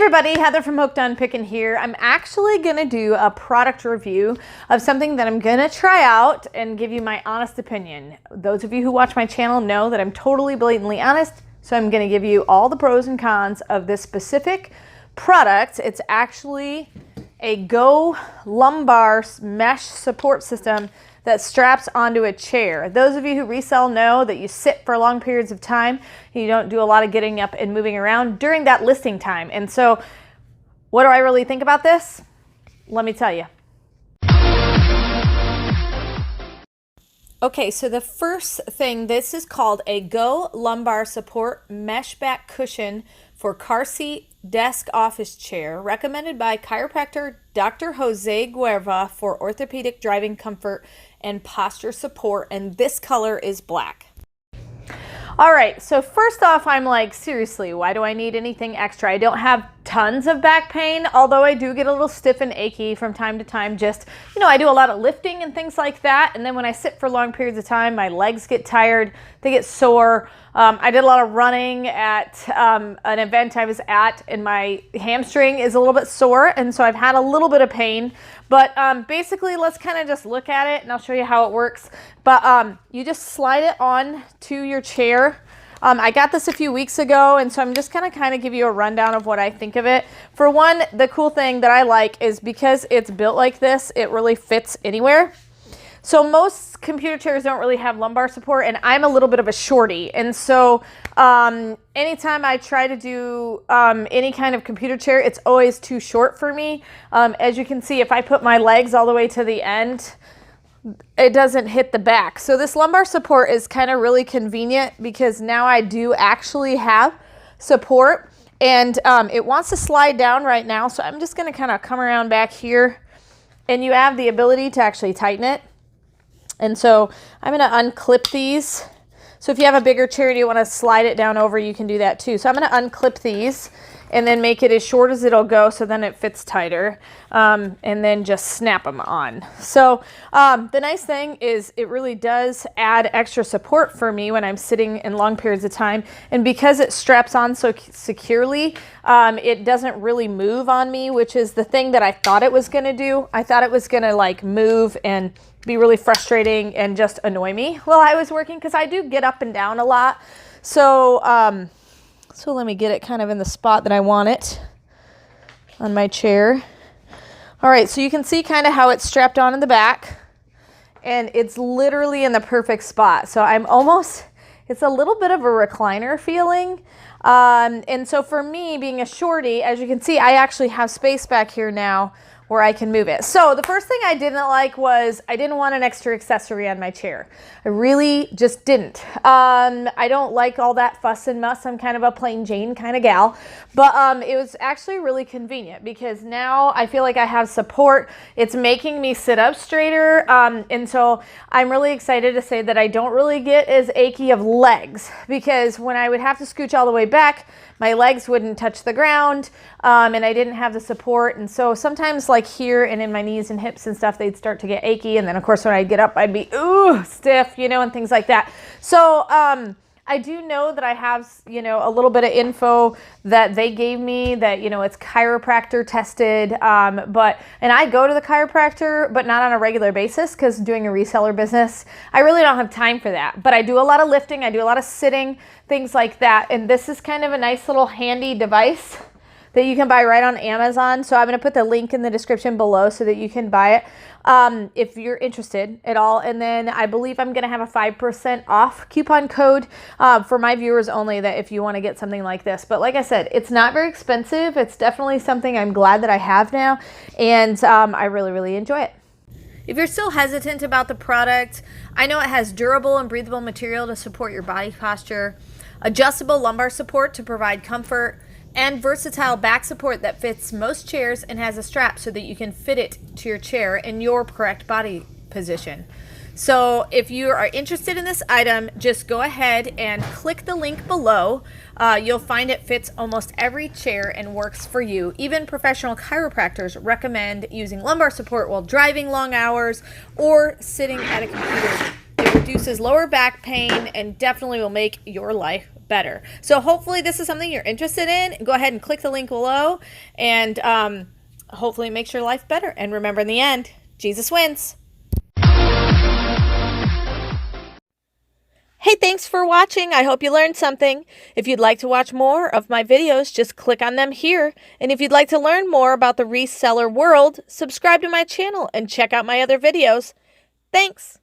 everybody, Heather from HOOKEDON Pickin here. I'm actually going to do a product review of something that I'm going to try out and give you my honest opinion. Those of you who watch my channel know that I'm totally blatantly honest, so I'm going to give you all the pros and cons of this specific product. It's actually a Go Lumbar Mesh Support System that straps onto a chair. Those of you who resell know that you sit for long periods of time. You don't do a lot of getting up and moving around during that listing time. And so what do I really think about this? Let me tell you. Okay, so the first thing, this is called a Go Lumbar Support Mesh Back Cushion for Car Seat Desk Office Chair, recommended by chiropractor Dr. Jose Guerva for orthopedic driving comfort and posture support, and this color is black. All right, so first off, I'm like, seriously, why do I need anything extra? I don't have tons of back pain, although I do get a little stiff and achy from time to time. Just, you know, I do a lot of lifting and things like that. And then when I sit for long periods of time, my legs get tired, they get sore. I did a lot of running at an event I was at, and my hamstring is a little bit sore. And so I've had a little bit of pain. But basically, let's kind of just look at it and I'll show you how it works. But you just slide it on to your chair. I got this a few weeks ago, and so I'm just going to kind of give you a rundown of what I think of it. For one, the cool thing that I like is because it's built like this, it really fits anywhere. So most computer chairs don't really have lumbar support, and I'm a little bit of a shorty. And so anytime I try to do any kind of computer chair, it's always too short for me. As you can see, if I put my legs all the way to the end, it doesn't hit the back. So this lumbar support is kind of really convenient because now I do actually have support, and it wants to slide down right now. So I'm just going to kind of come around back here, and you have the ability to actually tighten it. And so I'm going to unclip these. So if you have a bigger chair and you want to slide it down over, you can do that too. So I'm going to unclip these and then make it as short as it'll go, so then it fits tighter, and then just snap them on. So the nice thing is it really does add extra support for me when I'm sitting in long periods of time. And because it straps on so securely, it doesn't really move on me, which is the thing that I thought it was going to do. I thought it was going to like move and be really frustrating and just annoy me while I was working, because I do get up and down a lot. So so let me get it kind of in the spot that I want it on my chair. All right, so you can see kind of how it's strapped on in the back, and it's literally in the perfect spot. So I'm almost, it's a little bit of a recliner feeling. And so for me, being a shorty, as you can see, I actually have space back here now where I can move it. So the first thing I didn't like was I didn't want an extra accessory on my chair. I really just didn't. I don't like all that fuss and muss. I'm kind of a plain Jane kind of gal. But it was actually really convenient because now I feel like I have support. It's making me sit up straighter. And so I'm really excited to say that I don't really get as achy of legs, because when I would have to scooch all the way back, my legs wouldn't touch the ground, and I didn't have the support. And so sometimes like here and in my knees and hips and stuff, they'd start to get achy. And then of course, when I'd get up, I'd be, ooh, stiff, you know, and things like that. So I do know that I have, you know, a little bit of info that they gave me that, you know, it's chiropractor tested. And I go to the chiropractor, but not on a regular basis, because doing a reseller business, I really don't have time for that. But I do a lot of lifting. I do a lot of sitting, things like that. And this is kind of a nice little handy device that you can buy right on Amazon. So I'm going to put the link in the description below so that you can buy it if you're interested at all. And then I believe I'm going to have a 5% off coupon code for my viewers only, that if you want to get something like this. But like I said, it's not very expensive. It's definitely something I'm glad that I have now. And I really, really enjoy it. If you're still hesitant about the product, I know it has durable and breathable material to support your body posture, adjustable lumbar support to provide comfort, and versatile back support that fits most chairs and has a strap so that you can fit it to your chair in your correct body position. So if you are interested in this item, just go ahead and click the link below. You'll find it fits almost every chair and works for you. Even professional chiropractors recommend using lumbar support while driving long hours or sitting at a computer. It reduces lower back pain and definitely will make your life better. So hopefully this is something you're interested in. Go ahead and click the link below, and hopefully it makes your life better. And remember, in the end, Jesus wins. Hey, thanks for watching. I hope you learned something. If you'd like to watch more of my videos, just click on them here. And if you'd like to learn more about the reseller world, subscribe to my channel and check out my other videos. Thanks.